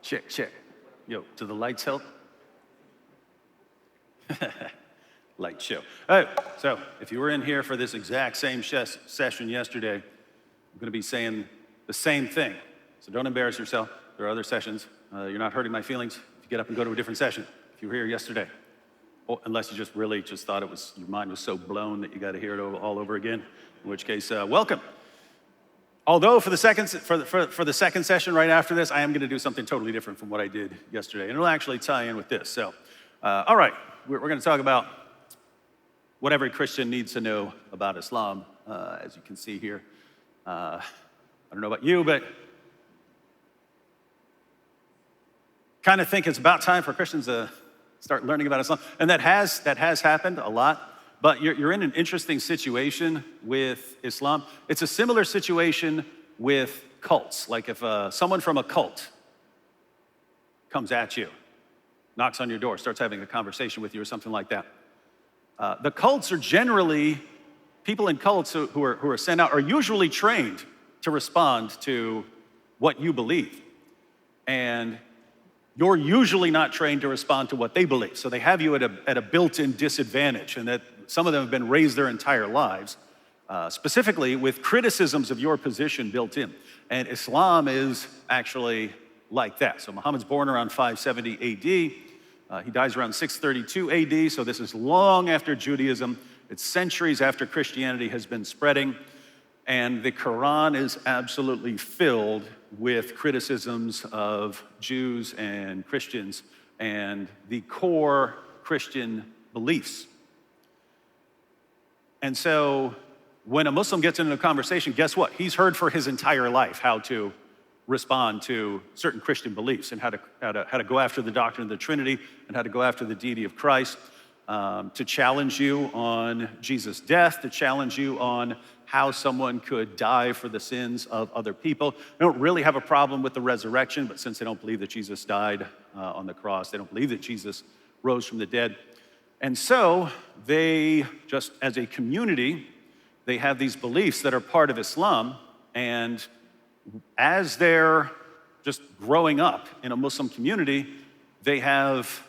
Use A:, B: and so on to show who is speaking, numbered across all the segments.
A: Check, check. Yo, do the lights help? Light show. All right, so if you were in here for this exact same session yesterday, I'm going to be saying the same thing. So don't embarrass yourself. There are other sessions. You're not hurting my feelings if you get up and go to a different session. If you were here yesterday, unless you just really thought it was, your mind was so blown that you got to hear it all over again, in which case, welcome. Although for the second session right after this, I am going to do something totally different from what I did yesterday, and it'll actually tie in with this. So, all right, we're going to talk about what every Christian needs to know about Islam, as you can see here. I don't know about you, but kind of think it's about time for Christians to start learning about Islam, and that has happened a lot. But you're in an interesting situation with Islam. It's a similar situation with cults. Like if someone from a cult comes at you, knocks on your door, starts having a conversation with you or something like that. The cults are generally, people in cults who are sent out are usually trained to respond to what you believe. And you're usually not trained to respond to what they believe. So they have you at a built-in disadvantage, and that some of them have been raised their entire lives, specifically with criticisms of your position built in. And Islam is actually like that. So Muhammad's born around 570 AD. He dies around 632 AD, so this is long after Judaism. It's centuries after Christianity has been spreading. And the Quran is absolutely filled with criticisms of Jews and Christians and the core Christian beliefs. And so when a Muslim gets into a conversation, guess what? He's heard for his entire life how to respond to certain Christian beliefs and how to go after the doctrine of the Trinity and how to go after the deity of Christ, to challenge you on Jesus' death, to challenge you on how someone could die for the sins of other people. They don't really have a problem with the resurrection, but since they don't believe that Jesus died on the cross, they don't believe that Jesus rose from the dead. And so they, just as a community, they have these beliefs that are part of Islam, and as they're just growing up in a Muslim community, they have,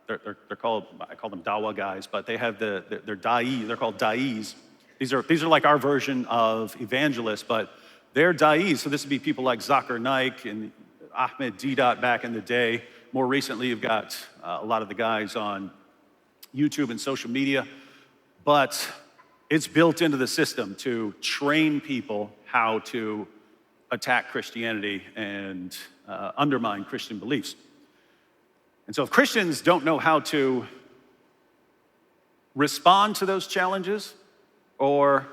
A: they're called, I call them Dawa guys, but they have they're Da'i, they're called Da'is. These are like our version of evangelists, but they're Da'is. So this would be people like Zakir Naik and Ahmed Deedat back in the day. More recently, you've got a lot of the guys on YouTube and social media, but it's built into the system to train people how to attack Christianity and undermine Christian beliefs. And so if Christians don't know how to respond to those challenges, or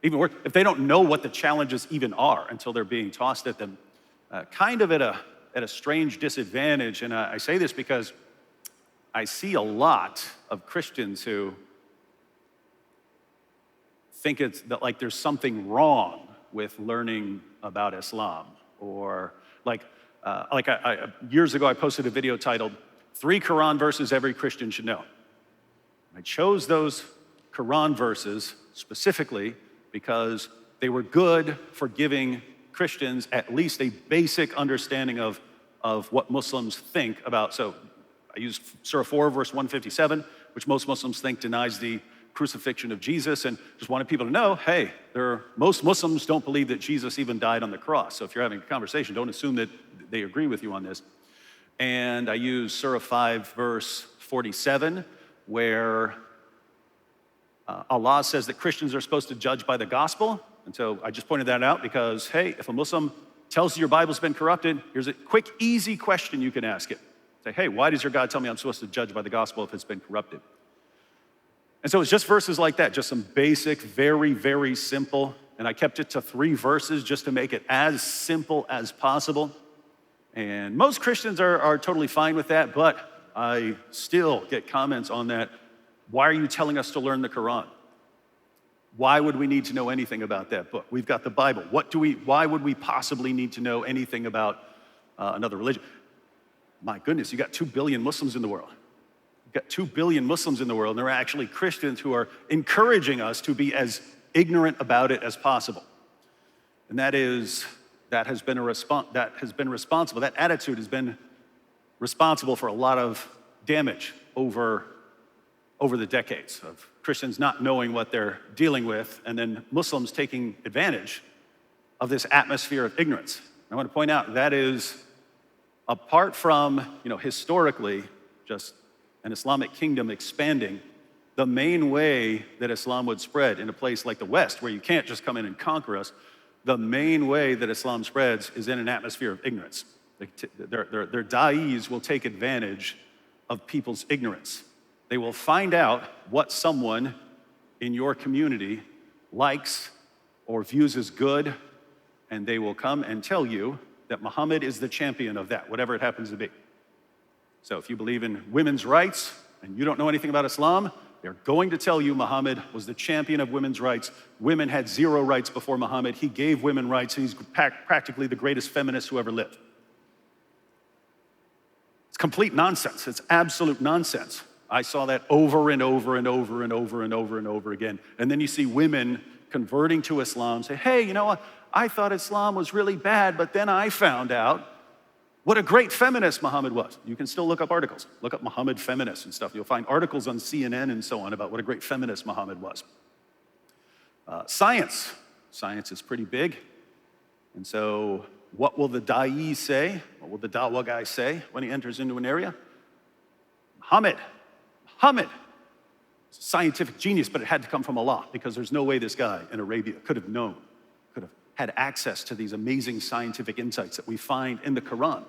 A: even worse, if they don't know what the challenges even are until they're being tossed at them, kind of at a strange disadvantage. And I say this because I see a lot of Christians who think it's that like there's something wrong with learning about Islam, or years ago I posted a video titled 3 Quran verses every Christian should know. I chose those Quran verses specifically because they were good for giving Christians at least a basic understanding of what Muslims think about. So I used Surah 4, verse 157, which most Muslims think denies the crucifixion of Jesus, and just wanted people to know, hey, most Muslims don't believe that Jesus even died on the cross. So if you're having a conversation, don't assume that they agree with you on this. And I used Surah 5, verse 47, where Allah says that Christians are supposed to judge by the gospel. And so I just pointed that out because, hey, if a Muslim tells you your Bible's been corrupted, here's a quick, easy question you can ask it. Say, hey, why does your God tell me I'm supposed to judge by the gospel if it's been corrupted? And so it's just verses like that, just some basic, very, very simple. And I kept it to 3 verses just to make it as simple as possible. And most Christians are totally fine with that, but I still get comments on that. Why are you telling us to learn the Quran? Why would we need to know anything about that book? We've got the Bible. Why would we possibly need to know anything about another religion? My goodness, you got 2 billion Muslims in the world. You've got 2 billion Muslims in the world, and there are actually Christians who are encouraging us to be as ignorant about it as possible. And that is that attitude has been responsible for a lot of damage over the decades of Christians not knowing what they're dealing with, and then Muslims taking advantage of this atmosphere of ignorance. I want to point out that is, apart from, historically, just an Islamic kingdom expanding, the main way that Islam would spread in a place like the West, where you can't just come in and conquer us, the main way that Islam spreads is in an atmosphere of ignorance. Their da'is will take advantage of people's ignorance. They will find out what someone in your community likes or views as good, and they will come and tell you that Muhammad is the champion of that, whatever it happens to be. So if you believe in women's rights and you don't know anything about Islam, they're going to tell you Muhammad was the champion of women's rights. Women had 0 rights before Muhammad. He gave women rights. He's practically the greatest feminist who ever lived. It's complete nonsense. It's absolute nonsense. I saw that over and over and over and over and over and over again. And then you see women converting to Islam say, hey, you know what? I thought Islam was really bad, but then I found out what a great feminist Muhammad was. You can still look up articles. Look up Muhammad feminist and stuff. You'll find articles on CNN and so on about what a great feminist Muhammad was. Science. Science is pretty big. And so what will the da'i say? What will the Dawa guy say when he enters into an area? Muhammad. Scientific genius, but it had to come from Allah, because there's no way this guy in Arabia could have known, could have had access to these amazing scientific insights that we find in the Quran.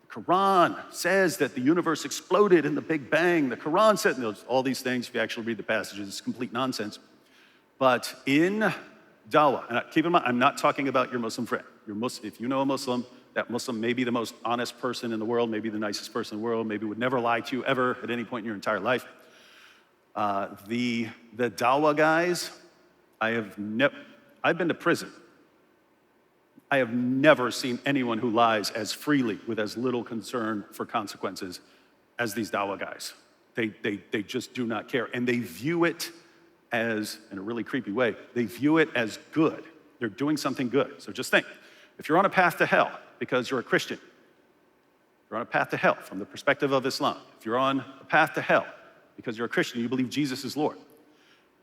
A: The Quran says that the universe exploded in the Big Bang. The Quran said all these things. If you actually read the passages, it's complete nonsense. But in Dawa, and keep in mind, I'm not talking about your Muslim friend. If you know a Muslim, that Muslim may be the most honest person in the world, maybe the nicest person in the world, maybe would never lie to you ever at any point in your entire life. The Dawa guys, I've been to prison. I have never seen anyone who lies as freely with as little concern for consequences as these Dawa guys. They just do not care. And they view it as, in a really creepy way, they view it as good. They're doing something good. So just think, if you're on a path to hell because you're a Christian, you're on a path to hell from the perspective of Islam. If you're on a path to hell because you're a Christian, you believe Jesus is Lord.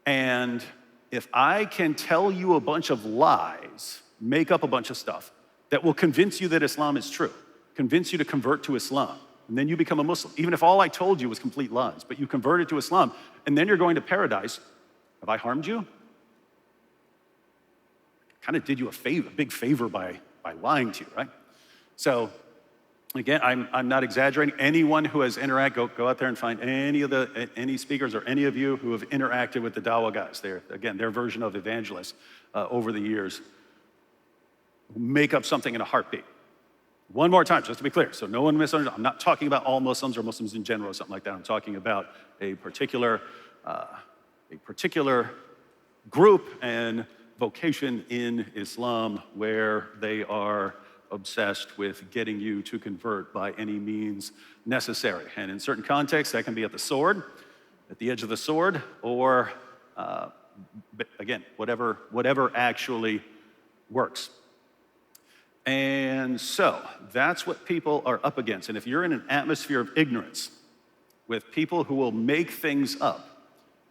A: And if I can tell you a bunch of lies, make up a bunch of stuff that will convince you that Islam is true, convince you to convert to Islam, and then you become a Muslim, even if all I told you was complete lies, but you converted to Islam, and then you're going to paradise, have I harmed you? Kind of did you a big favor by lying to you, right? So, again, I'm not exaggerating. Anyone who has interacted, go out there and find any speakers or any of you who have interacted with the Dawa guys. Their version of evangelists over the years. Make up something in a heartbeat. One more time, just to be clear, so no one misunderstands. I'm not talking about all Muslims or Muslims in general or something like that. I'm talking about a particular group and vocation in Islam where they are obsessed with getting you to convert by any means necessary. And in certain contexts, that can be at the edge of the sword, or again, whatever actually works. And so that's what people are up against. And if you're in an atmosphere of ignorance with people who will make things up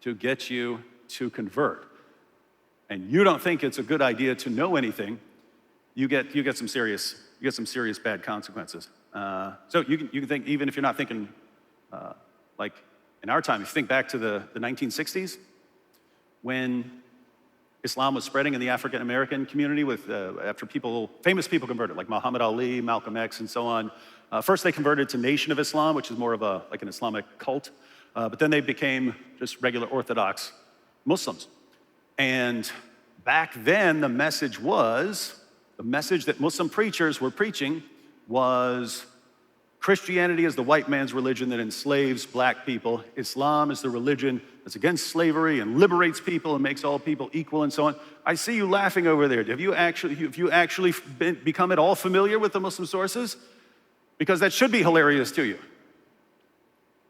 A: to get you to convert, and you don't think it's a good idea to know anything, you get some serious bad consequences. So you can think, even if you're not thinking like in our time, if you think back to the 1960s, when Islam was spreading in the African American community after famous people converted, like Muhammad Ali, Malcolm X, and so on. First they converted to Nation of Islam, which is more of like an Islamic cult, but then they became just regular Orthodox Muslims. And back then the message that Muslim preachers were preaching was Christianity is the white man's religion that enslaves black people. Islam is the religion that's against slavery and liberates people and makes all people equal and so on. I see you laughing over there. Have you actually become at all familiar with the Muslim sources? Because that should be hilarious to you.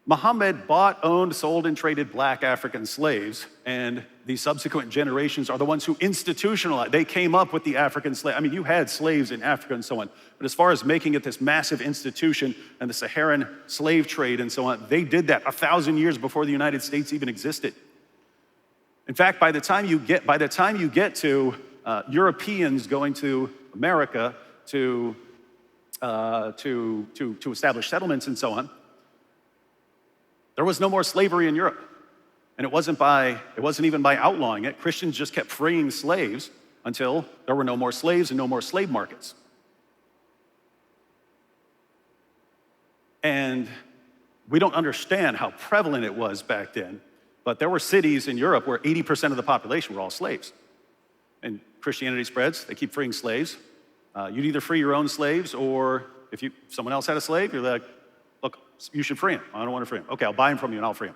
A: Muhammad bought, owned, sold, and traded black African slaves, and the subsequent generations are the ones who institutionalized. They came up with the African slave. I mean, you had slaves in Africa and so on, but as far as making it this massive institution and the Saharan slave trade and so on, they did that 1,000 years before the United States even existed. In fact, by the time you get to Europeans going to America to establish settlements and so on, there was no more slavery in Europe. And it wasn't even by outlawing it. Christians just kept freeing slaves until there were no more slaves and no more slave markets. And we don't understand how prevalent it was back then, but there were cities in Europe where 80% of the population were all slaves. And Christianity spreads, they keep freeing slaves. You'd either free your own slaves, or if someone else had a slave, you're like, look, you should free him. I don't want to free him. Okay, I'll buy him from you and I'll free him.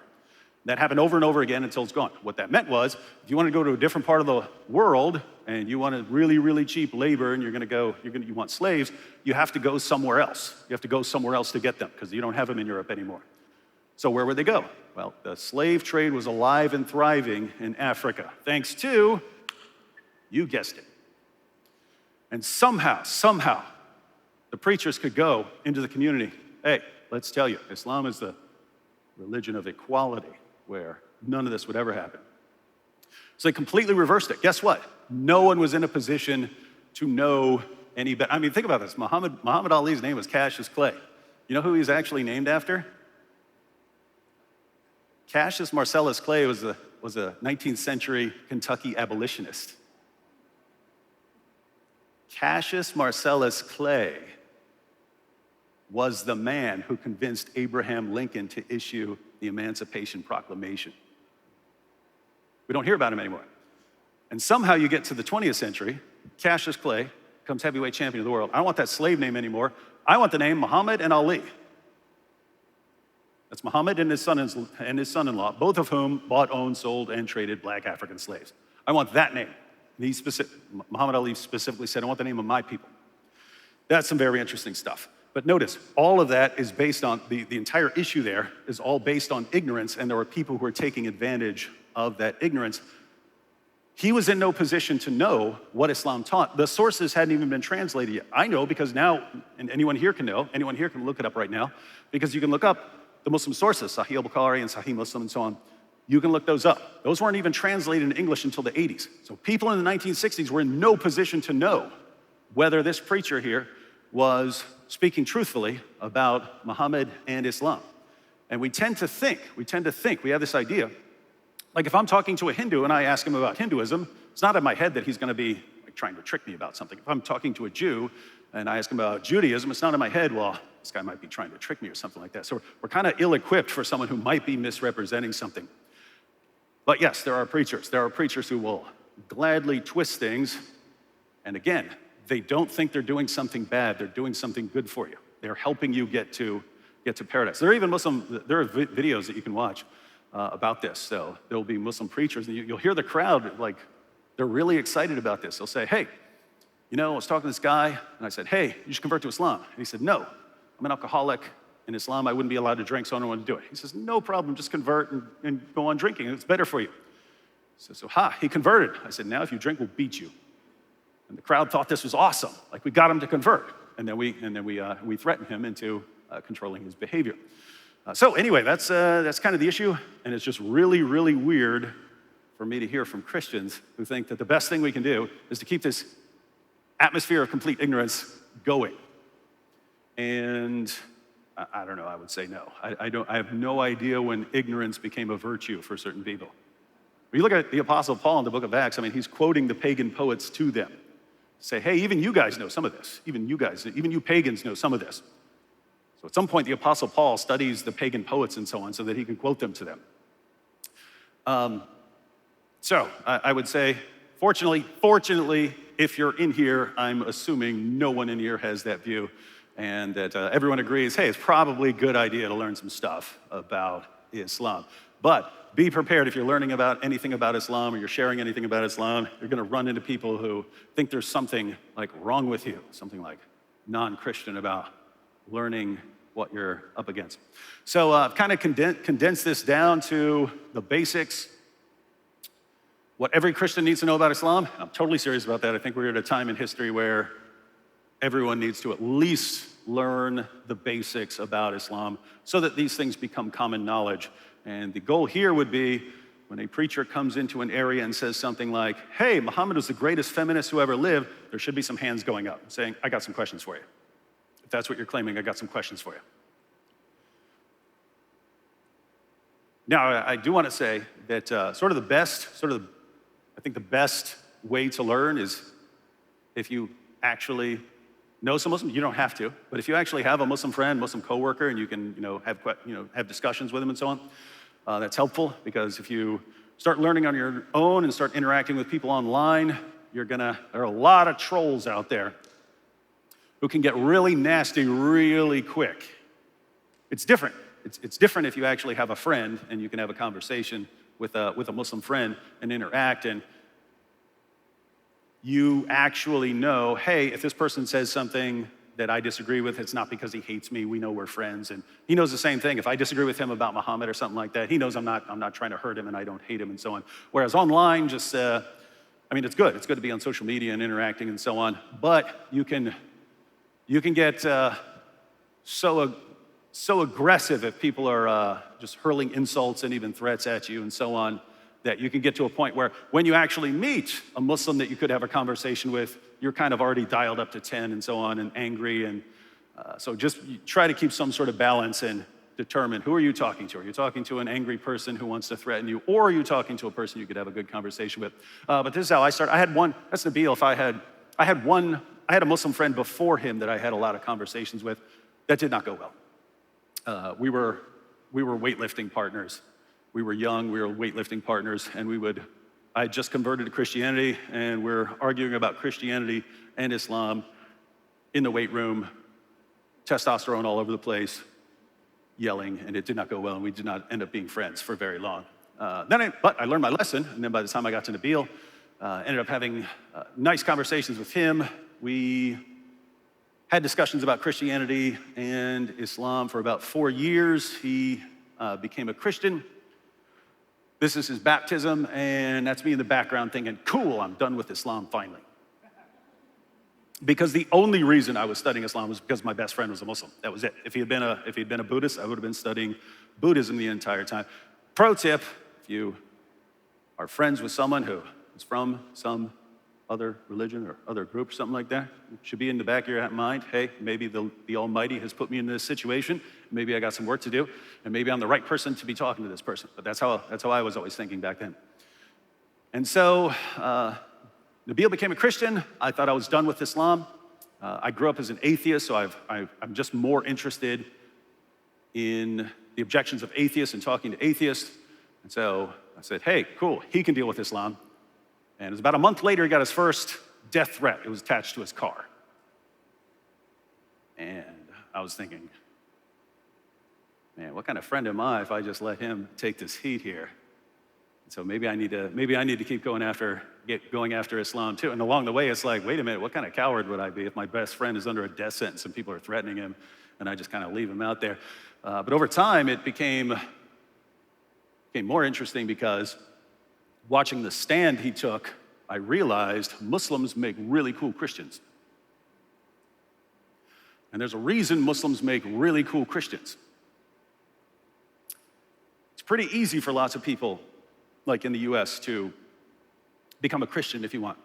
A: That happened over and over again until it's gone. What that meant was, if you want to go to a different part of the world and you want a really, really cheap labor and you want slaves, you have to go somewhere else. You have to go somewhere else to get them because you don't have them in Europe anymore. So where would they go? Well, the slave trade was alive and thriving in Africa, thanks to, you guessed it. And somehow, the preachers could go into the community. Hey, let's tell you, Islam is the religion of equality, where none of this would ever happen. So they completely reversed it. Guess what? No one was in a position to know any better. I mean, think about this. Muhammad Ali's name was Cassius Clay. You know who he's actually named after? Cassius Marcellus Clay was a 19th century Kentucky abolitionist. Cassius Marcellus Clay was the man who convinced Abraham Lincoln to issue the Emancipation Proclamation. We don't hear about him anymore. And somehow you get to the 20th century, Cassius Clay becomes heavyweight champion of the world. I don't want that slave name anymore. I want the name Muhammad and Ali. That's Muhammad and his son-in-law, both of whom bought, owned, sold, and traded black African slaves. I want that name. Muhammad Ali specifically said, I want the name of my people. That's some very interesting stuff. But notice, all of that is based on, the entire issue there is all based on ignorance, and there were people who were taking advantage of that ignorance. He was in no position to know what Islam taught. The sources hadn't even been translated yet. I know because now, and anyone here can know, anyone here can look it up right now, because you can look up the Muslim sources, Sahih al-Bukhari and Sahih Muslim and so on. You can look those up. Those weren't even translated in English until the 80s. So people in the 1960s were in no position to know whether this preacher here was speaking truthfully about Muhammad and Islam. And we tend to think, we have this idea, like if I'm talking to a Hindu and I ask him about Hinduism, it's not in my head that he's gonna be like trying to trick me about something. If I'm talking to a Jew and I ask him about Judaism, it's not in my head, well, this guy might be trying to trick me or something like that. So we're kind of ill-equipped for someone who might be misrepresenting something. But yes, there are preachers. There are preachers who will gladly twist things. And again, they don't think they're doing something bad. They're doing something good for you. They're helping you get to paradise. There are even videos that you can watch about this. So there'll be Muslim preachers, and you'll hear the crowd, like, they're really excited about this. They'll say, hey, you know, I was talking to this guy, and I said, hey, you should convert to Islam. And he said, no, I'm an alcoholic. In Islam, I wouldn't be allowed to drink, so I don't want to do it. He says, no problem, just convert and go on drinking. It's better for you. So he converted. I said, now if you drink, we'll beat you. And the crowd thought this was awesome. Like, we got him to convert. And then we threatened him into controlling his behavior. So anyway, that's kind of the issue. And it's just really, really weird for me to hear from Christians who think that the best thing we can do is to keep this atmosphere of complete ignorance going. And I don't know, I would say no. I have no idea when ignorance became a virtue for certain people. When you look at the Apostle Paul in the book of Acts, I mean, he's quoting the pagan poets to them. Say, hey, even you guys know some of this. Even you pagans know some of this. So at some point, the Apostle Paul studies the pagan poets and so on so that he can quote them to them. So I would say, fortunately, if you're in here, I'm assuming no one in here has that view, and that everyone agrees, hey, it's probably a good idea to learn some stuff about Islam. But be prepared if you're learning about anything about Islam or you're sharing anything about Islam, you're gonna run into people who think there's something like wrong with you, something like non-Christian about learning what you're up against. So I've kind of condensed this down to the basics, what every Christian needs to know about Islam. I'm totally serious about that. I think we're at a time in history where everyone needs to at least learn the basics about Islam so that these things become common knowledge. And the goal here would be when a preacher comes into an area and says something like, hey, Muhammad was the greatest feminist who ever lived, there should be some hands going up saying, I got some questions for you. If that's what you're claiming, I got some questions for you. Now, I do want to say that I think the best way to learn is if you actually know some Muslims. You don't have to, but if you actually have a Muslim friend, Muslim coworker, and you can have discussions with them and so on, that's helpful, because if you start learning on your own and start interacting with people online, there are a lot of trolls out there who can get really nasty really quick. It's different. It's different if you actually have a friend and you can have a conversation with a Muslim friend and interact, and you actually know, hey, if this person says something that I disagree with, it's not because he hates me. We know we're friends, and he knows the same thing. If I disagree with him about Muhammad or something like that, he knows I'm not trying to hurt him and I don't hate him and so on. Whereas online, it's good. It's good to be on social media and interacting and so on, but you can get so aggressive if people are just hurling insults and even threats at you and so on, that you can get to a point where when you actually meet a Muslim that you could have a conversation with, you're kind of already dialed up to 10 and so on and angry. And so just try to keep some sort of balance and determine, who are you talking to? Are you talking to an angry person who wants to threaten you, or are you talking to a person you could have a good conversation with? But this is how I started. I had one, that's Nabeel. I had a Muslim friend before him that I had a lot of conversations with. That did not go well. We were weightlifting partners. We were young, we were weightlifting partners, and I had just converted to Christianity, and we're arguing about Christianity and Islam in the weight room, testosterone all over the place, yelling, and it did not go well, and we did not end up being friends for very long. But I learned my lesson, and then by the time I got to Nabeel, ended up having nice conversations with him. We had discussions about Christianity and Islam for about 4 years. He became a Christian. This is his baptism, and that's me in the background thinking, cool, I'm done with Islam finally. Because the only reason I was studying Islam was because my best friend was a Muslim. That was it. If he had been a Buddhist, I would have been studying Buddhism the entire time. Pro tip, if you are friends with someone who is from some other religion or other group or something like that, it should be in the back of your mind, hey, maybe the Almighty has put me in this situation, maybe I got some work to do, and maybe I'm the right person to be talking to this person. But that's how I was always thinking back then. And so Nabeel became a Christian. I thought I was done with Islam. I grew up as an atheist, so I'm just more interested in the objections of atheists and talking to atheists. And so I said, hey, cool, he can deal with Islam. And it was about a month later, he got his first death threat. It was attached to his car. And I was thinking, man, what kind of friend am I if I just let him take this heat here? And so maybe I need to keep going after Islam too. And along the way, it's like, wait a minute, what kind of coward would I be if my best friend is under a death sentence and people are threatening him, and I just kind of leave him out there? But over time, it became more interesting, because watching the stand he took, I realized Muslims make really cool Christians. And there's a reason Muslims make really cool Christians. It's pretty easy for lots of people, like in the US, to become a Christian if you want.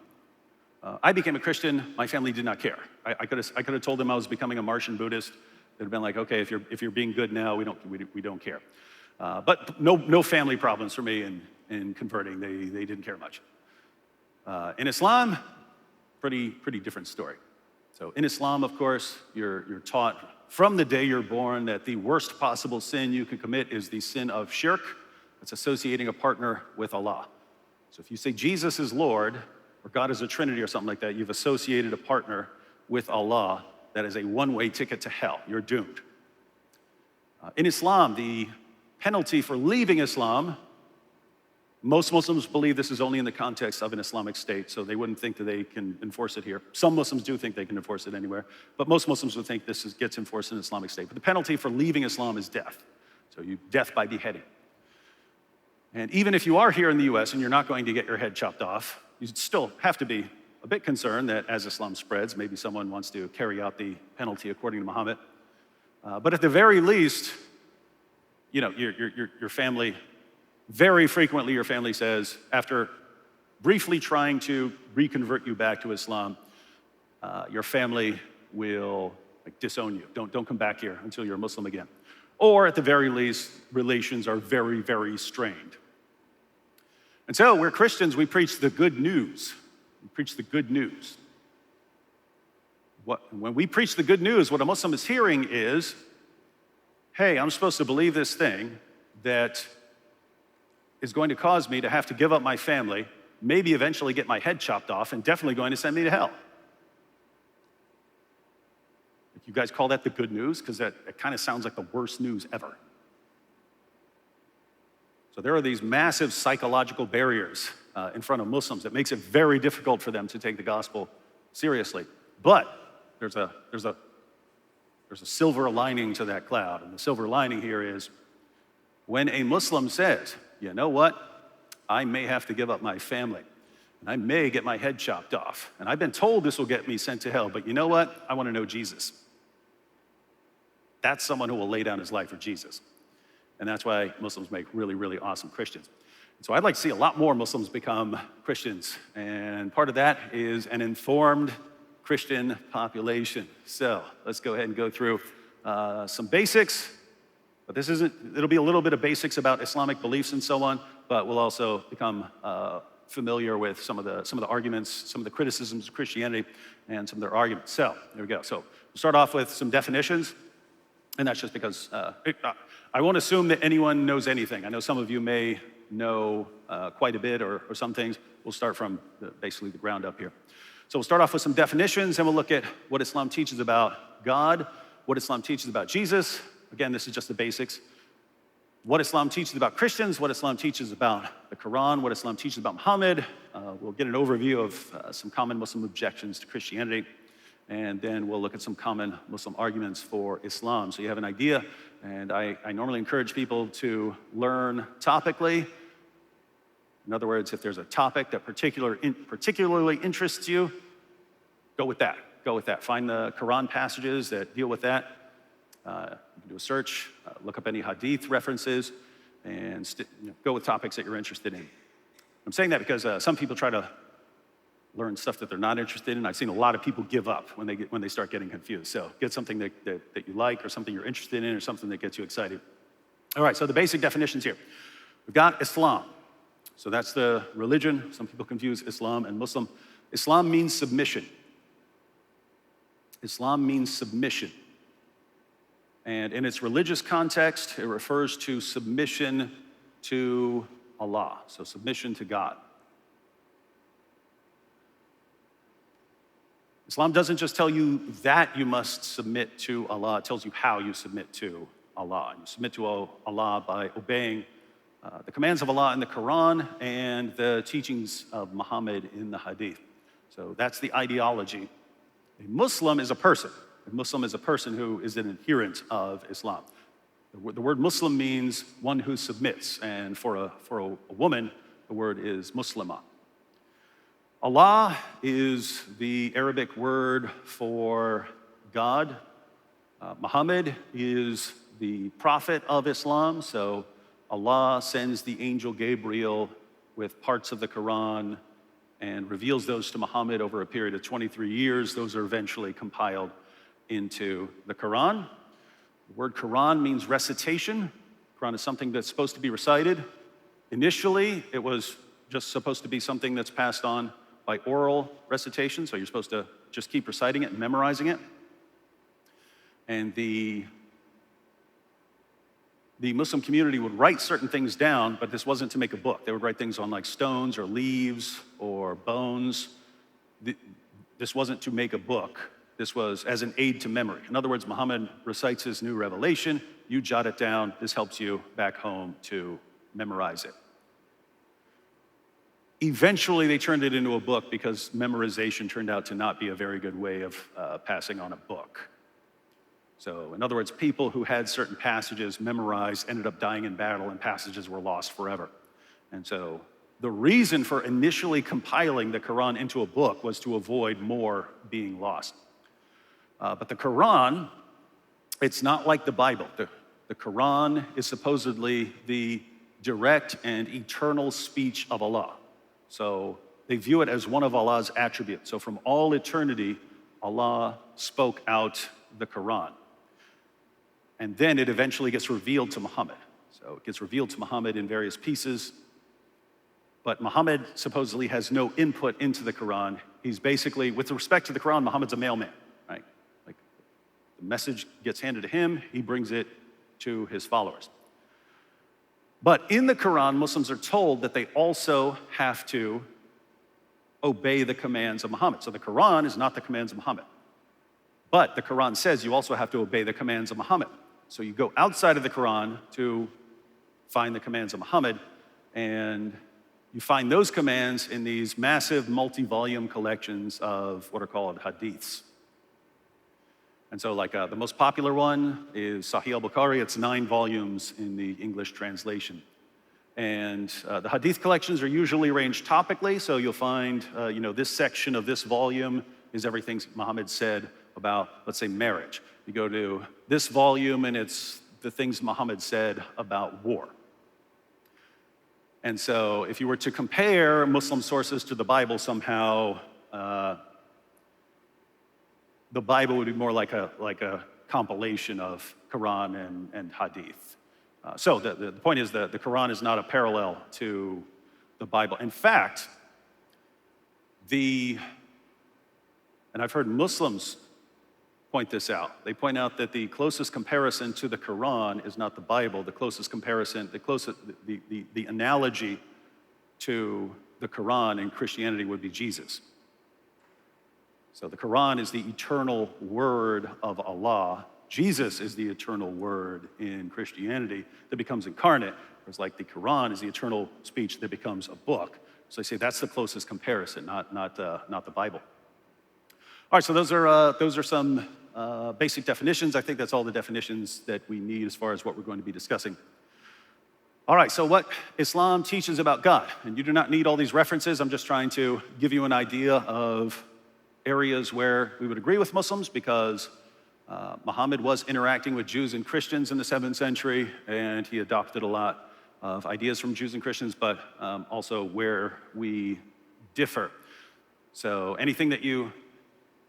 A: I became a Christian, my family did not care. I could have told them I was becoming a Martian Buddhist. They'd have been like, okay, if you're being good now, we don't care. But no family problems for me in converting. They didn't care much. In Islam, pretty different story. So in Islam, of course, you're taught from the day you're born that the worst possible sin you can commit is the sin of shirk. It's associating a partner with Allah. So if you say Jesus is Lord, or God is a Trinity or something like that, you've associated a partner with Allah. That is a one-way ticket to hell. You're doomed. In Islam, the penalty for leaving Islam Most Muslims believe this is only in the context of an Islamic state, so they wouldn't think that they can enforce it here. Some Muslims do think they can enforce it anywhere, but most Muslims would think this gets enforced in an Islamic state. But the penalty for leaving Islam is death. So death by beheading. And even if you are here in the US and you're not going to get your head chopped off, you still have to be a bit concerned that as Islam spreads, maybe someone wants to carry out the penalty according to Muhammad. But at the very least, your family, very frequently your family says, after briefly trying to reconvert you back to Islam, your family will disown you. Don't come back here until you're a Muslim again. Or at the very least, relations are very, very strained. And so we're Christians, we preach the good news. We preach the good news. When we preach the good news, what a Muslim is hearing is, hey, I'm supposed to believe this thing that is going to cause me to have to give up my family, maybe eventually get my head chopped off, and definitely going to send me to hell. You guys call that the good news? Because it kind of sounds like the worst news ever. So there are these massive psychological barriers in front of Muslims that makes it very difficult for them to take the gospel seriously. But there's a silver lining to that cloud, and the silver lining here is when a Muslim says, you know what, I may have to give up my family, and I may get my head chopped off, and I've been told this will get me sent to hell, but you know what, I want to know Jesus. That's someone who will lay down his life for Jesus. And that's why Muslims make really, really awesome Christians. So I'd like to see a lot more Muslims become Christians. And part of that is an informed Christian population. So let's go ahead and go through some basics. But it'll be a little bit of basics about Islamic beliefs and so on, but we'll also become familiar with some of the arguments, some of the criticisms of Christianity, and some of their arguments. So there we go. So we'll start off with some definitions. And that's just because I won't assume that anyone knows anything. I know some of you may know quite a bit or some things. We'll start from basically the ground up here. So we'll start off with some definitions, and we'll look at what Islam teaches about God, what Islam teaches about Jesus. Again, this is just the basics. What Islam teaches about Christians, what Islam teaches about the Quran, what Islam teaches about Muhammad. We'll get an overview of some common Muslim objections to Christianity. And then we'll look at some common Muslim arguments for Islam. So you have an idea, and I normally encourage people to learn topically. In other words, if there's a topic that particularly interests you, go with that. Go with that. Find the Quran passages that deal with that. You can do a search, look up any Hadith references, and go with topics that you're interested in. I'm saying that because some people try to learn stuff that they're not interested in. I've seen a lot of people give up when they start getting confused. So get something that you like, or something you're interested in, or something that gets you excited. All right, so the basic definitions here. We've got Islam. So that's the religion. Some people confuse Islam and Muslim. Islam means submission. Islam means submission. And in its religious context, it refers to submission to Allah. So submission to God. Islam doesn't just tell you that you must submit to Allah, it tells you how you submit to Allah. You submit to Allah by obeying the commands of Allah in the Quran and the teachings of Muhammad in the Hadith. So that's the ideology. A Muslim is a person. A Muslim is a person who is an adherent of Islam. The word Muslim means one who submits, and for a woman, the word is Muslimah. Allah is the Arabic word for God. Muhammad is the prophet of Islam, so Allah sends the angel Gabriel with parts of the Quran and reveals those to Muhammad over a period of 23 years. Those are eventually compiled into the Quran. The word Quran means recitation. Quran is something that's supposed to be recited. Initially, it was just supposed to be something that's passed on by oral recitation, so you're supposed to just keep reciting it and memorizing it. And the Muslim community would write certain things down, but this wasn't to make a book. They would write things on like stones or leaves or bones. This wasn't to make a book. This was as an aid to memory. In other words, Muhammad recites his new revelation, you jot it down, this helps you back home to memorize it. Eventually, they turned it into a book because memorization turned out to not be a very good way of passing on a book. So, in other words, people who had certain passages memorized ended up dying in battle, and passages were lost forever. And so, the reason for initially compiling the Quran into a book was to avoid more being lost. But the Quran, it's not like the Bible. The Quran is supposedly the direct and eternal speech of Allah. So they view it as one of Allah's attributes. So from all eternity, Allah spoke out the Quran. And then it eventually gets revealed to Muhammad. So it gets revealed to Muhammad in various pieces. But Muhammad supposedly has no input into the Quran. He's basically, with respect to the Quran, Muhammad's a mailman, right? Like the message gets handed to him, he brings it to his followers. But in the Quran, Muslims are told that they also have to obey the commands of Muhammad. So the Quran is not the commands of Muhammad. But the Quran says you also have to obey the commands of Muhammad. So you go outside of the Quran to find the commands of Muhammad, and you find those commands in these massive multi-volume collections of what are called hadiths. And so like the most popular one is Sahih al-Bukhari. It's 9 volumes in the English translation. And the hadith collections are usually arranged topically, so you'll find, this section of this volume is everything Muhammad said about, let's say, marriage. You go to this volume, and it's the things Muhammad said about war. And so if you were to compare Muslim sources to the Bible somehow, the Bible would be more like a compilation of Quran and Hadith. So the point is that the Quran is not a parallel to the Bible. In fact, and I've heard Muslims point this out. They point out that the closest comparison to the Quran is not the Bible. The closest comparison, the analogy to the Quran in Christianity would be Jesus. So the Quran is the eternal word of Allah. Jesus is the eternal word in Christianity that becomes incarnate. Whereas like the Quran is the eternal speech that becomes a book. So they say that's the closest comparison, not the Bible. All right, so those are some basic definitions. I think that's all the definitions that we need as far as what we're going to be discussing. All right, so what Islam teaches about God. And you do not need all these references. I'm just trying to give you an idea of areas where we would agree with Muslims, because Muhammad was interacting with Jews and Christians in the 7th century, and he adopted a lot of ideas from Jews and Christians, but also where we differ. So anything that you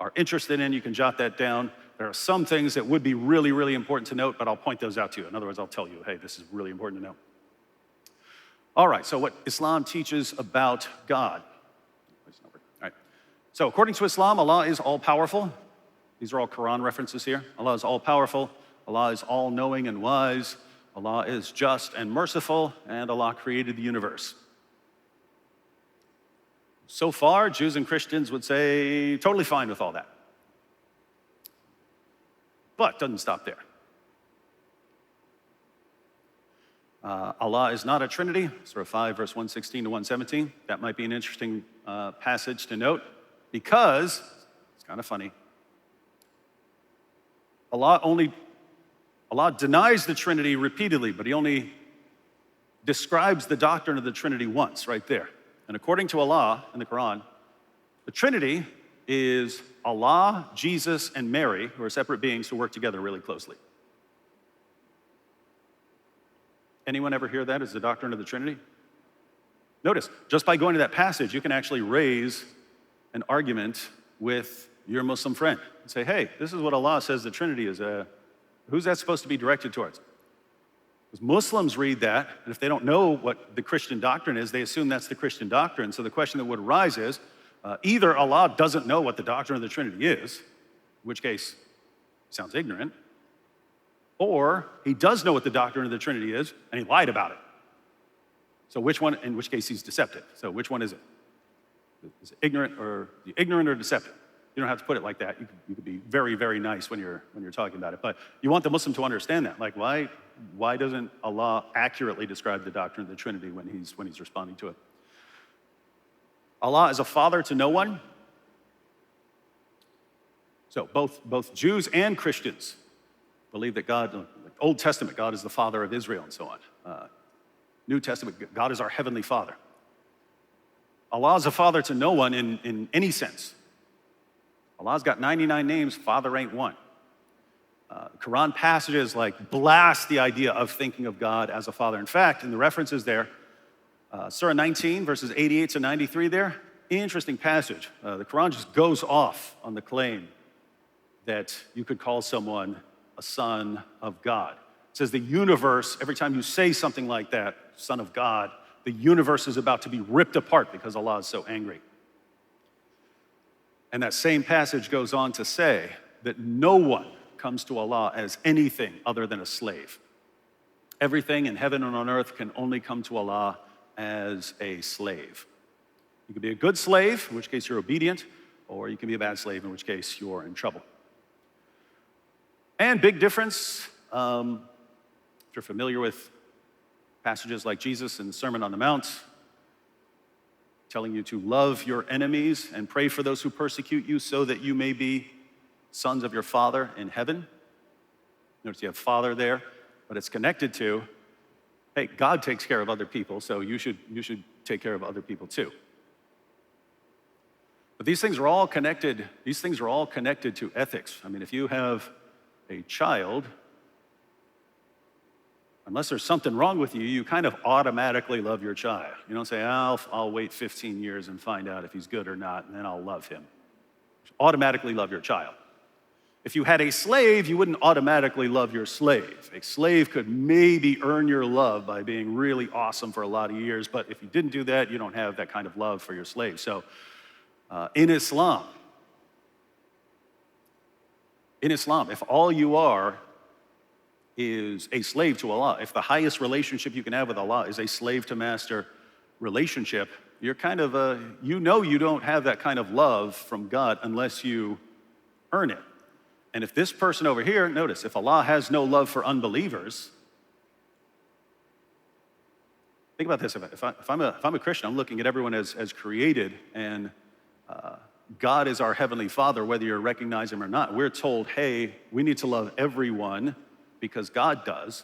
A: are interested in, you can jot that down. There are some things that would be really, really important to note, but I'll point those out to you. In other words, I'll tell you, hey, this is really important to know. All right, so what Islam teaches about God. So according to Islam, Allah is all-powerful. These are all Quran references here. Allah is all-powerful. Allah is all-knowing and wise. Allah is just and merciful, and Allah created the universe. So far, Jews and Christians would say totally fine with all that. But it doesn't stop there. Allah is not a Trinity. Surah 5, verse 116 to 117. That might be an interesting passage to note, because it's kind of funny. Allah denies the Trinity repeatedly, but he only describes the doctrine of the Trinity once, right there. And according to Allah in the Quran, the Trinity is Allah, Jesus, and Mary, who are separate beings who work together really closely. Anyone ever hear that as the doctrine of the Trinity? Notice, just by going to that passage, you can actually raise an argument with your Muslim friend and say, hey, this is what Allah says the Trinity is. Who's that supposed to be directed towards? Because Muslims read that, and if they don't know what the Christian doctrine is, they assume that's the Christian doctrine. So the question that would arise is, either Allah doesn't know what the doctrine of the Trinity is, in which case he sounds ignorant, or he does know what the doctrine of the Trinity is, and he lied about it. So which one, in which case he's deceptive. So which one is it? Is it ignorant or deceptive? You don't have to put it like that. You could be very, very nice when you're talking about it. But you want the Muslim to understand that. Like, why doesn't Allah accurately describe the doctrine of the Trinity when he's responding to it? Allah is a father to no one. So both Jews and Christians believe that God, like Old Testament, God is the father of Israel and so on. New Testament, God is our heavenly father. Allah is a father to no one in any sense. Allah's got 99 names, father ain't one. Quran passages like blast the idea of thinking of God as a father. In fact, in the references there, Surah 19, verses 88 to 93 there, interesting passage. The Quran just goes off on the claim that you could call someone a son of God. It says the universe, every time you say something like that, son of God, the universe is about to be ripped apart because Allah is so angry. And that same passage goes on to say that no one comes to Allah as anything other than a slave. Everything in heaven and on earth can only come to Allah as a slave. You can be a good slave, in which case you're obedient, or you can be a bad slave, in which case you're in trouble. And big difference, if you're familiar with passages like Jesus in the Sermon on the Mount, telling you to love your enemies and pray for those who persecute you so that you may be sons of your Father in heaven. Notice you have Father there, but it's connected to, hey, God takes care of other people, so you should take care of other people too. But these things are all connected. These things are all connected to ethics. I mean, if you have a child, unless there's something wrong with you, you kind of automatically love your child. You don't say, I'll wait 15 years and find out if he's good or not, and then I'll love him. You automatically love your child. If you had a slave, you wouldn't automatically love your slave. A slave could maybe earn your love by being really awesome for a lot of years, but if you didn't do that, you don't have that kind of love for your slave. So in Islam, if all you are is a slave to Allah, if the highest relationship you can have with Allah is a slave to master relationship, you're kind of you don't have that kind of love from God unless you earn it. And if this person over here, notice, if Allah has no love for unbelievers, think about this. If I'm a Christian, I'm looking at everyone as created, and God is our heavenly Father, whether you recognize him or not. We're told, hey, we need to love everyone because God does.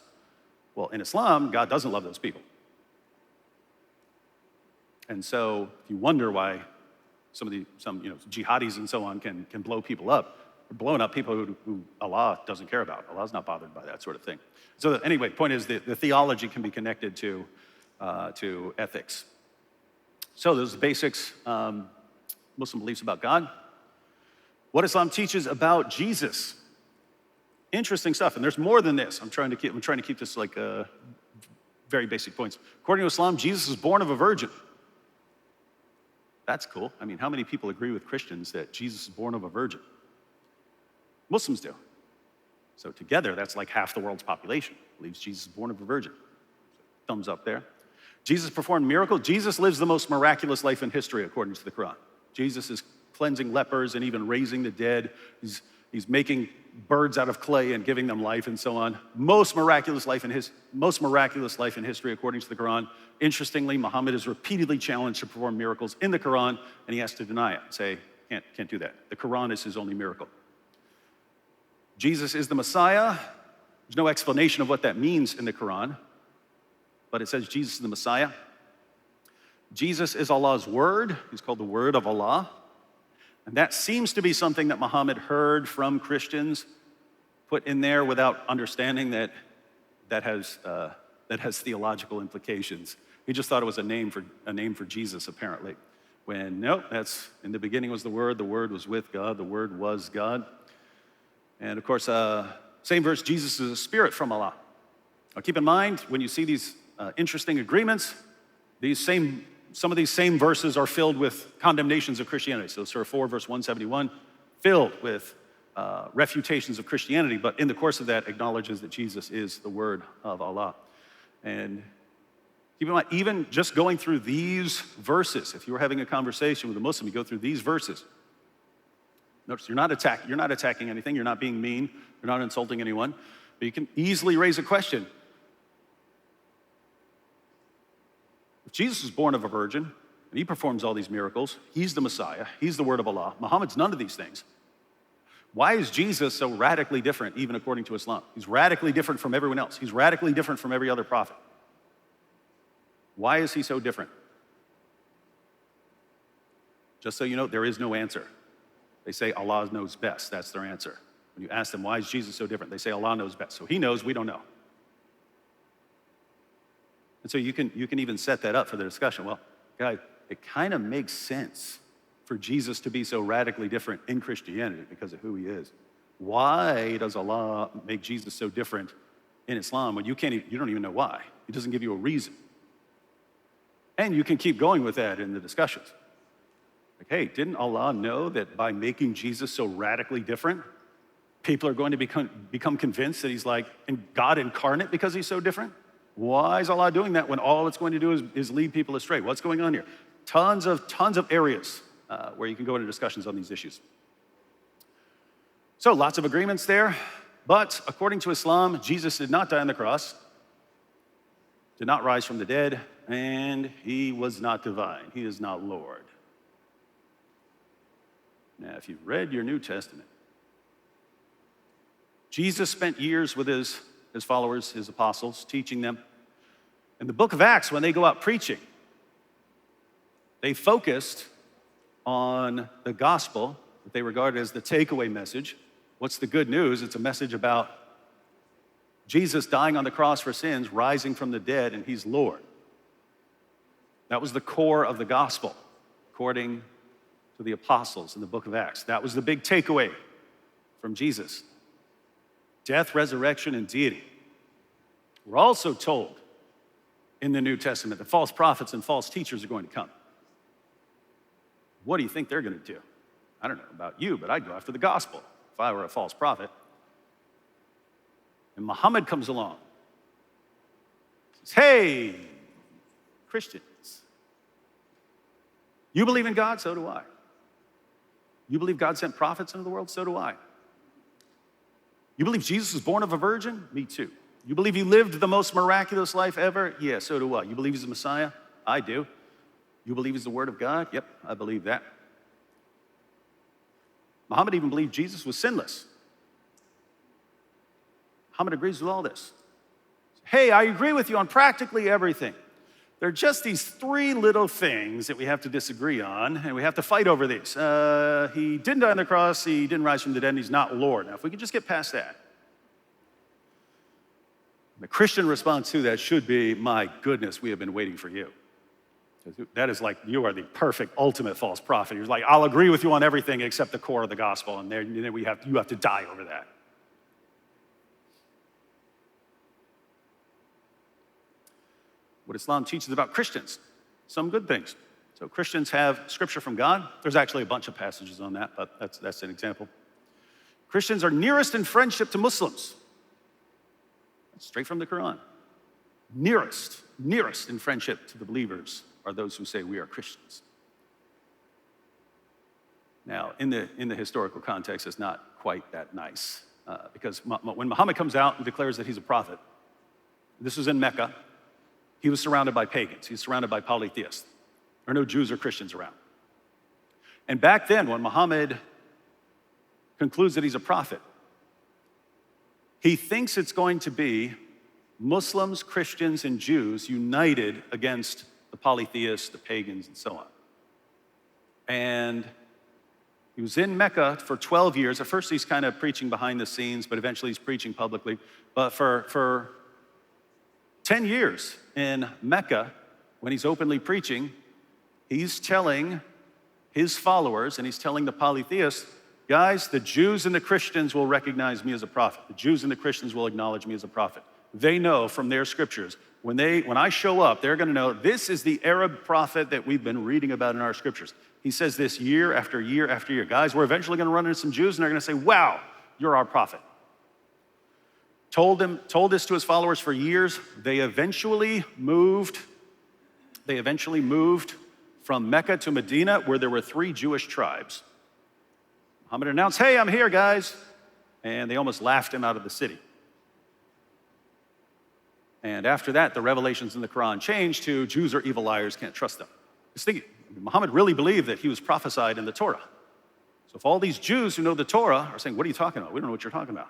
A: Well, in Islam, God doesn't love those people. And so if you wonder why some jihadis and so on can blow people up, they're blowing up people who Allah doesn't care about. Allah's not bothered by that sort of thing. So anyway, point is the theology can be connected to ethics. So those are the basics. Muslim beliefs about God. What Islam teaches about Jesus. Interesting stuff, and there's more than this. I'm trying to keep this like very basic points. According to Islam, Jesus is born of a virgin. That's cool. I mean, how many people agree with Christians that Jesus is born of a virgin? Muslims do. So together, that's like half the world's population believes Jesus is born of a virgin. So, thumbs up there. Jesus performed miracles. Jesus lives the most miraculous life in history, according to the Quran. Jesus is cleansing lepers and even raising the dead. He's making birds out of clay and giving them life and so on. Most miraculous life in history, according to the Quran. Interestingly, Muhammad is repeatedly challenged to perform miracles in the Quran, and he has to deny it, say, can't do that. The Quran is his only miracle. Jesus is the Messiah. There's no explanation of what that means in the Quran, but it says Jesus is the Messiah. Jesus is Allah's word. He's called the word of Allah. And that seems to be something that Muhammad heard from Christians, put in there without understanding that has theological implications. He just thought it was a name for Jesus, apparently. When no, that's in the beginning was the Word was with God, the Word was God. And of course, same verse, Jesus is a spirit from Allah. Now keep in mind, when you see these interesting agreements, some of these same verses are filled with condemnations of Christianity. So Surah 4, verse 171, filled with refutations of Christianity, but in the course of that acknowledges that Jesus is the Word of Allah. And keep in mind, even just going through these verses, if you were having a conversation with a Muslim, you go through these verses. Notice you're not attacking anything, you're not being mean, you're not insulting anyone, but you can easily raise a question. If Jesus was born of a virgin, and he performs all these miracles. He's the Messiah. He's the word of Allah. Muhammad's none of these things. Why is Jesus so radically different, even according to Islam? He's radically different from everyone else. He's radically different from every other prophet. Why is he so different? Just so you know, there is no answer. They say Allah knows best. That's their answer. When you ask them, why is Jesus so different? They say Allah knows best. So he knows, we don't know. And so you can even set that up for the discussion. Well, guys, it kind of makes sense for Jesus to be so radically different in Christianity because of who he is. Why does Allah make Jesus so different in Islam when you don't even know why? He doesn't give you a reason. And you can keep going with that in the discussions. Like, hey, didn't Allah know that by making Jesus so radically different, people are going to become convinced that he's like God incarnate because he's so different? Why is Allah doing that when all it's going to do is lead people astray? What's going on here? Tons of areas where you can go into discussions on these issues. So lots of agreements there, but according to Islam, Jesus did not die on the cross, did not rise from the dead, and he was not divine. He is not Lord. Now, if you've read your New Testament, Jesus spent years with his followers, his apostles, teaching them. In the book of Acts, when they go out preaching, they focused on the gospel that they regarded as the takeaway message. What's the good news? It's a message about Jesus dying on the cross for sins, rising from the dead, and he's Lord. That was the core of the gospel, according to the apostles in the book of Acts. That was the big takeaway from Jesus. Death, resurrection, and deity. We're also told in the New Testament that false prophets and false teachers are going to come. What do you think they're going to do? I don't know about you, but I'd go after the gospel if I were a false prophet. And Muhammad comes along. Says, hey, Christians, you believe in God? So do I. You believe God sent prophets into the world? So do I. You believe Jesus was born of a virgin? Me too. You believe he lived the most miraculous life ever? Yeah, so do I. You believe he's the Messiah? I do. You believe he's the Word of God? Yep, I believe that. Muhammad even believed Jesus was sinless. Muhammad agrees with all this. Hey, I agree with you on practically everything. There are just these three little things that we have to disagree on, and we have to fight over these. He didn't die on the cross, he didn't rise from the dead, and he's not Lord. Now, if we could just get past that. The Christian response to that should be, my goodness, we have been waiting for you. That is like, you are the perfect, ultimate false prophet. You're like, I'll agree with you on everything except the core of the gospel, and then you have to die over that. What Islam teaches about Christians, some good things. So Christians have scripture from God. There's actually a bunch of passages on that, but that's an example. Christians are nearest in friendship to Muslims. That's straight from the Quran. Nearest in friendship to the believers are those who say we are Christians. Now, in the historical context, it's not quite that nice because when Muhammad comes out and declares that he's a prophet, this was in Mecca, he was surrounded by pagans. He was surrounded by polytheists. There are no Jews or Christians around. And back then, when Muhammad concludes that he's a prophet, he thinks it's going to be Muslims, Christians, and Jews united against the polytheists, the pagans, and so on. And he was in Mecca for 12 years. At first, he's kind of preaching behind the scenes, but eventually he's preaching publicly. But for 10 years in Mecca, when he's openly preaching, he's telling his followers, and he's telling the polytheists, guys, the Jews and the Christians will recognize me as a prophet. The Jews and the Christians will acknowledge me as a prophet. They know from their scriptures, when I show up, they're gonna know this is the Arab prophet that we've been reading about in our scriptures. He says this year after year after year. Guys, we're eventually gonna run into some Jews and they're gonna say, wow, you're our prophet. Told this to his followers for years. They eventually moved from Mecca to Medina, where there were 3 Jewish tribes. Muhammad announced, hey, I'm here, guys. And they almost laughed him out of the city. And after that, the revelations in the Quran changed to Jews are evil liars, can't trust them. Just think, Muhammad really believed that he was prophesied in the Torah. So if all these Jews who know the Torah are saying, what are you talking about? We don't know what you're talking about.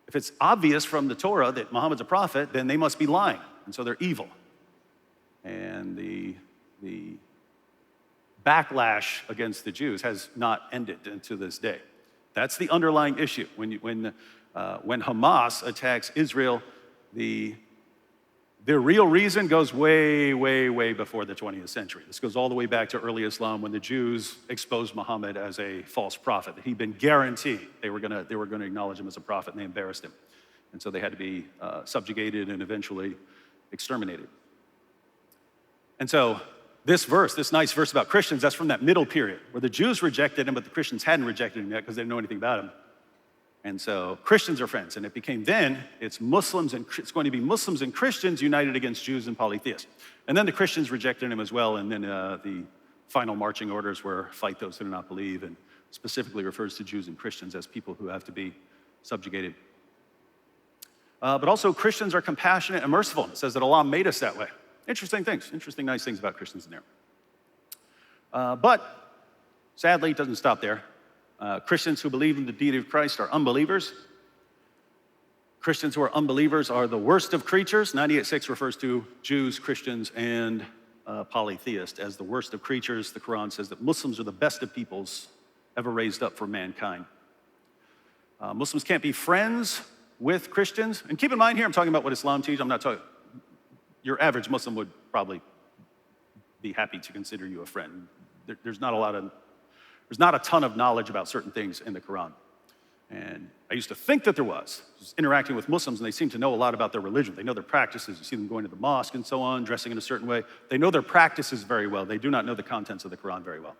A: If it's obvious from the Torah that Muhammad's a prophet, then they must be lying, and so they're evil. And the backlash against the Jews has not ended to this day. That's the underlying issue. When Hamas attacks Israel, the real reason goes way, way, way before the 20th century. This goes all the way back to early Islam when the Jews exposed Muhammad as a false prophet. He'd been guaranteed they were going to acknowledge him as a prophet, and they embarrassed him. And so they had to be subjugated and eventually exterminated. And so this nice verse about Christians, that's from that middle period where the Jews rejected him, but the Christians hadn't rejected him yet because they didn't know anything about him. And so Christians are friends, and it became then, it's going to be Muslims and Christians united against Jews and polytheists. And then the Christians rejected him as well, and then the final marching orders were fight those who do not believe, and specifically refers to Jews and Christians as people who have to be subjugated. But also Christians are compassionate and merciful. It says that Allah made us that way. Interesting nice things about Christians in there. But sadly, it doesn't stop there. Christians who believe in the deity of Christ are unbelievers. Christians who are unbelievers are the worst of creatures. 98:6 refers to Jews, Christians, and polytheists as the worst of creatures. The Quran says that Muslims are the best of peoples ever raised up for mankind. Muslims can't be friends with Christians. And keep in mind here, I'm talking about what Islam teaches. I'm not talking, your average Muslim would probably be happy to consider you a friend. There's not a ton of knowledge about certain things in the Quran. And I used to think that there was. Just interacting with Muslims, and they seem to know a lot about their religion. They know their practices. You see them going to the mosque and so on, dressing in a certain way. They know their practices very well. They do not know the contents of the Quran very well.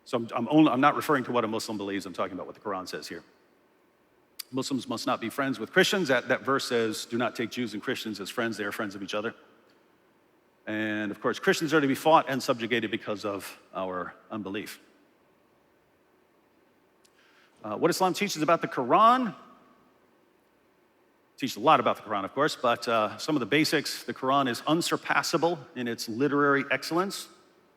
A: So I'm not referring to what a Muslim believes. I'm talking about what the Quran says here. Muslims must not be friends with Christians. That verse says, do not take Jews and Christians as friends. They are friends of each other. And of course, Christians are to be fought and subjugated because of our unbelief. What Islam teaches about the Quran, teaches a lot about the Quran, of course, but some of the basics. The Quran is unsurpassable in its literary excellence.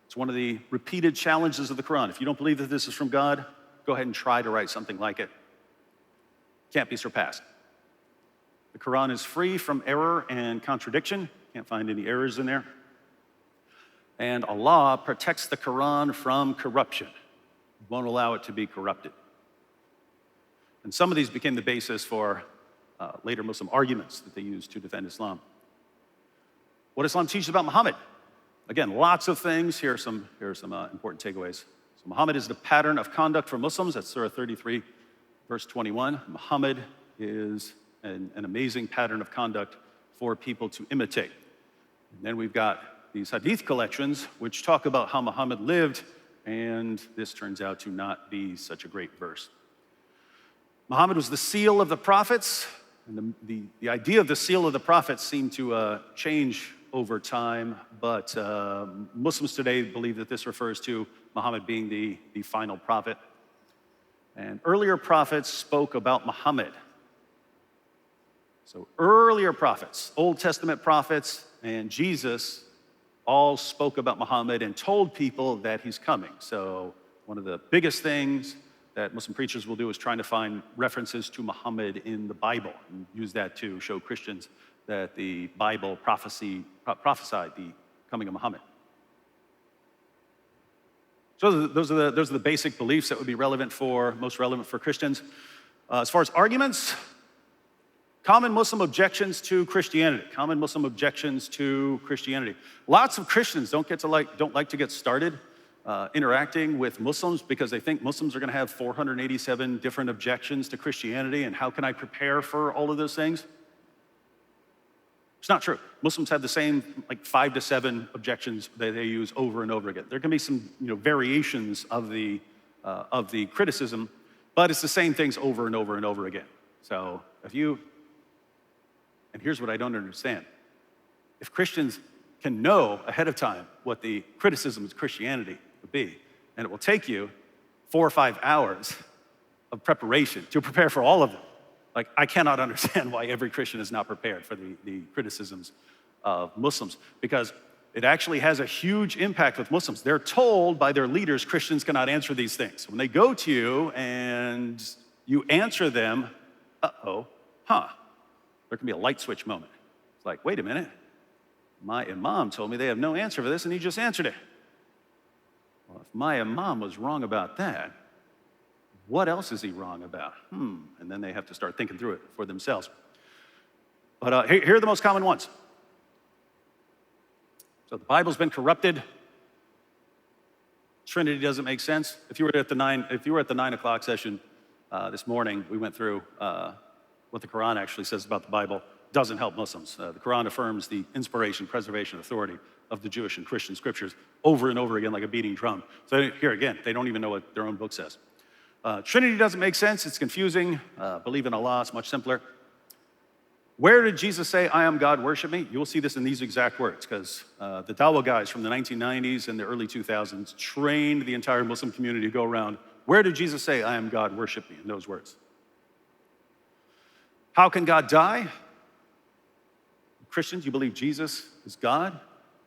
A: It's one of the repeated challenges of the Quran. If you don't believe that this is from God, go ahead and try to write something like it. Can't be surpassed. The Quran is free from error and contradiction. Can't find any errors in there. And Allah protects the Quran from corruption. Won't allow it to be corrupted. And some of these became the basis for later Muslim arguments that they used to defend Islam. What Islam teaches about Muhammad. Again, lots of things. Here are some important takeaways. So Muhammad is the pattern of conduct for Muslims. That's Surah 33, verse 21. Muhammad is an amazing pattern of conduct for people to imitate. And then we've got these Hadith collections, which talk about how Muhammad lived, and this turns out to not be such a great verse. Muhammad was the seal of the prophets, and the idea of the seal of the prophets seemed to change over time, but Muslims today believe that this refers to Muhammad being the final prophet. And earlier prophets spoke about Muhammad. So earlier prophets, Old Testament prophets and Jesus all spoke about Muhammad and told people that he's coming. So one of the biggest things that Muslim preachers will do is trying to find references to Muhammad in the Bible and use that to show Christians that the Bible prophesied the coming of Muhammad. So those are the basic beliefs that would be most relevant for Christians. As far as arguments, common Muslim objections to Christianity. Lots of Christians don't like to get started interacting with Muslims because they think Muslims are going to have 487 different objections to Christianity, and how can I prepare for all of those things? It's not true. Muslims have the same 5 to 7 objections that they use over and over again. There can be some variations of the criticism, but it's the same things over and over and over again. So and here's what I don't understand. If Christians can know ahead of time what the criticism of Christianity would be, and it will take you 4 or 5 hours of preparation to prepare for all of them, I cannot understand why every Christian is not prepared for the criticisms of Muslims. Because it actually has a huge impact with Muslims. They're told by their leaders Christians cannot answer these things. When they go to you and you answer them, there can be a light switch moment. It's like, wait a minute, my imam told me they have no answer for this and he just answered it. Well, if my imam was wrong about that, what else is he wrong about? And then they have to start thinking through it for themselves. But here are the most common ones. So the Bible's been corrupted. Trinity doesn't make sense. If you were at the 9 o'clock session this morning, we went through what the Quran actually says about the Bible. Doesn't help Muslims. The Quran affirms the inspiration, preservation, authority of the Jewish and Christian scriptures over and over again like a beating drum. So here again, they don't even know what their own book says. Trinity doesn't make sense. It's confusing. Believe in Allah. It's much simpler. Where did Jesus say, I am God, worship me? You will see this in these exact words, because the Dawa guys from the 1990s and the early 2000s trained the entire Muslim community to go around, where did Jesus say, I am God, worship me, in those words? How can God die? Christians, you believe Jesus is God? Do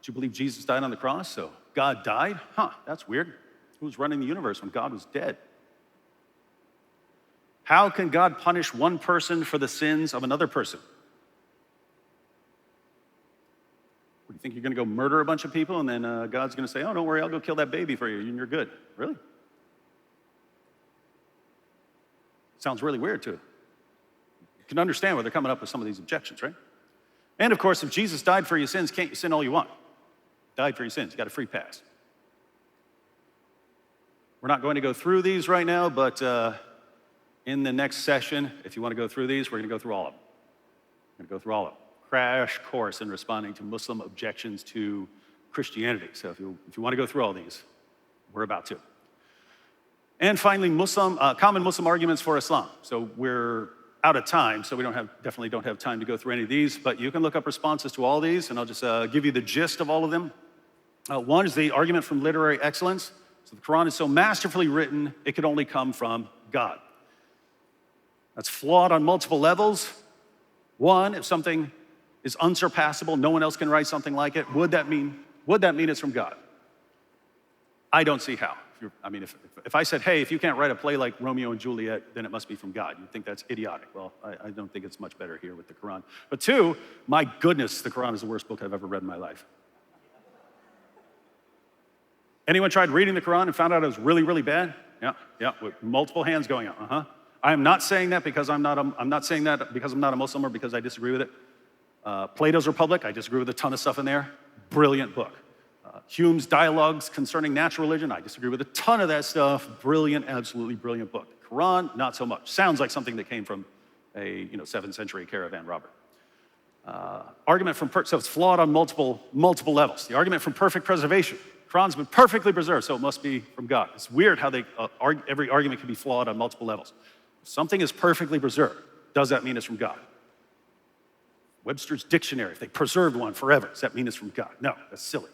A: you believe Jesus died on the cross? So God died? That's weird. Who was running the universe when God was dead? How can God punish one person for the sins of another person? You think you're going to go murder a bunch of people and then God's going to say, oh, don't worry, I'll go kill that baby for you and you're good. Really? Sounds really weird too. You can understand why they're coming up with some of these objections, right? And of course, if Jesus died for your sins, can't you sin all you want? Died for your sins, you got a free pass. We're not going to go through these right now, but in the next session, if you want to go through these, we're going to go through all of them. We're going to go through all of them. Crash course in responding to Muslim objections to Christianity. So if you want to go through all these, we're about to. And finally, common Muslim arguments for Islam. So we're out of time, so we definitely don't have time to go through any of these, but you can look up responses to all these, and I'll just give you the gist of all of them. One is the argument from literary excellence. So the Quran is so masterfully written, it could only come from God. That's flawed on multiple levels. One, if something is unsurpassable, no one else can write something like it, would that mean it's from God? I don't see how. If I said, hey, if you can't write a play like Romeo and Juliet, then it must be from God. You'd think that's idiotic. Well, I don't think it's much better here with the Quran. But two, my goodness, the Quran is the worst book I've ever read in my life. Anyone tried reading the Quran and found out it was really, really bad? Yeah, with multiple hands going up. I am not saying that because I'm not a Muslim or because I disagree with it. Plato's Republic, I disagree with a ton of stuff in there. Brilliant book. Hume's Dialogues Concerning Natural Religion, I disagree with a ton of that stuff. Brilliant, absolutely brilliant book. The Quran, not so much. Sounds like something that came from a 7th century caravan robber. So it's flawed on multiple levels. The argument from perfect preservation. The Quran's been perfectly preserved, so it must be from God. It's weird how every argument can be flawed on multiple levels. If something is perfectly preserved, does that mean it's from God? Webster's dictionary, if they preserved one forever, does that mean it's from God? No, that's silly.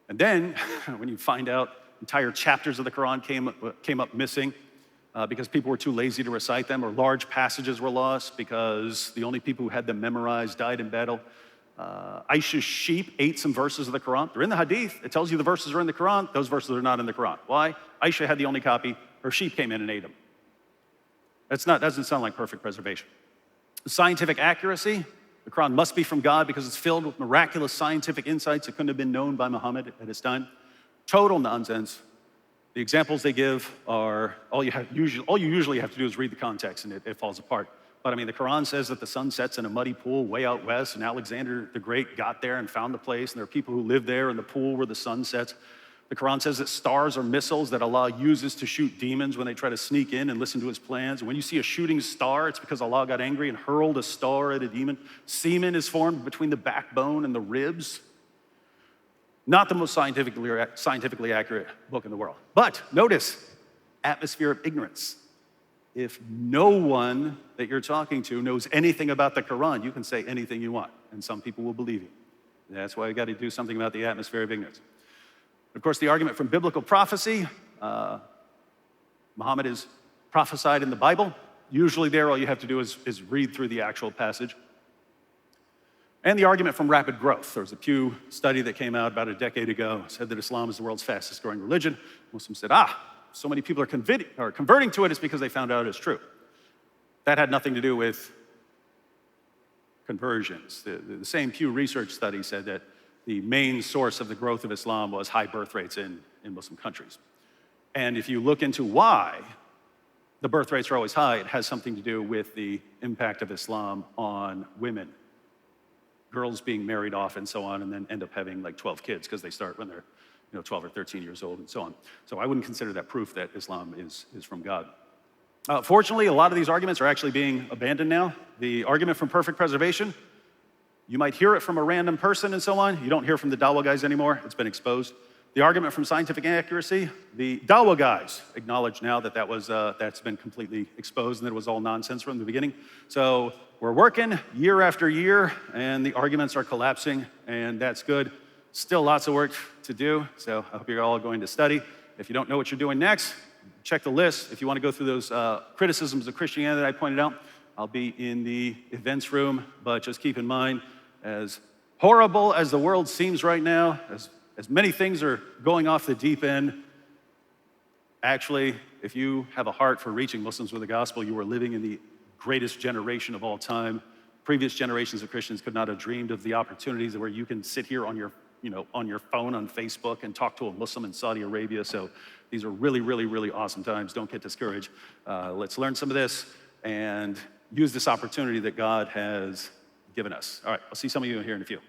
A: And then, when you find out entire chapters of the Quran came up missing because people were too lazy to recite them, or large passages were lost because the only people who had them memorized died in battle. Aisha's sheep ate some verses of the Quran. They're in the Hadith. It tells you the verses are in the Quran. Those verses are not in the Quran. Why? Aisha had the only copy. Her sheep came in and ate them. Doesn't sound like perfect preservation. Scientific accuracy. The Quran must be from God because it's filled with miraculous scientific insights that couldn't have been known by Muhammad at his time. Total nonsense. The examples they give are, all you usually have to do is read the context and it falls apart. But the Quran says that the sun sets in a muddy pool way out west, and Alexander the Great got there and found the place, and there are people who live there in the pool where the sun sets. The Quran says that stars are missiles that Allah uses to shoot demons when they try to sneak in and listen to his plans. And when you see a shooting star, it's because Allah got angry and hurled a star at a demon. Semen is formed between the backbone and the ribs. Not the most scientifically accurate book in the world. But notice, atmosphere of ignorance. If no one that you're talking to knows anything about the Quran, you can say anything you want, and some people will believe you. That's why we got to do something about the atmosphere of ignorance. Of course, the argument from biblical prophecy. Muhammad is prophesied in the Bible. Usually there, all you have to do is read through the actual passage. And the argument from rapid growth. There was a Pew study that came out about a decade ago, said that Islam is the world's fastest growing religion. Muslims said, so many people are converting to it, it's because they found out it's true. That had nothing to do with conversions. The same Pew Research study said that the main source of the growth of Islam was high birth rates in Muslim countries. And if you look into why the birth rates are always high, it has something to do with the impact of Islam on women. Girls being married off and so on, and then end up having like 12 kids because they start when they're 12 or 13 years old and so on. So I wouldn't consider that proof that Islam is from God. Fortunately, a lot of these arguments are actually being abandoned now. The argument from perfect preservation, you might hear it from a random person and so on. You don't hear from the Dawa guys anymore. It's been exposed. The argument from scientific accuracy, the Dawa guys acknowledge now that that's been completely exposed and that it was all nonsense from the beginning. So we're working year after year, and the arguments are collapsing, and that's good. Still lots of work to do, so I hope you're all going to study. If you don't know what you're doing next, check the list. If you want to go through those criticisms of Christianity that I pointed out, I'll be in the events room, but just keep in mind, as horrible as the world seems right now, as many things are going off the deep end, actually, if you have a heart for reaching Muslims with the gospel, you are living in the greatest generation of all time. Previous generations of Christians could not have dreamed of the opportunities where you can sit here on your phone on Facebook and talk to a Muslim in Saudi Arabia. So these are really, really, really awesome times. Don't get discouraged. Let's learn some of this and use this opportunity that God has given us. All right, I'll see some of you here in a few.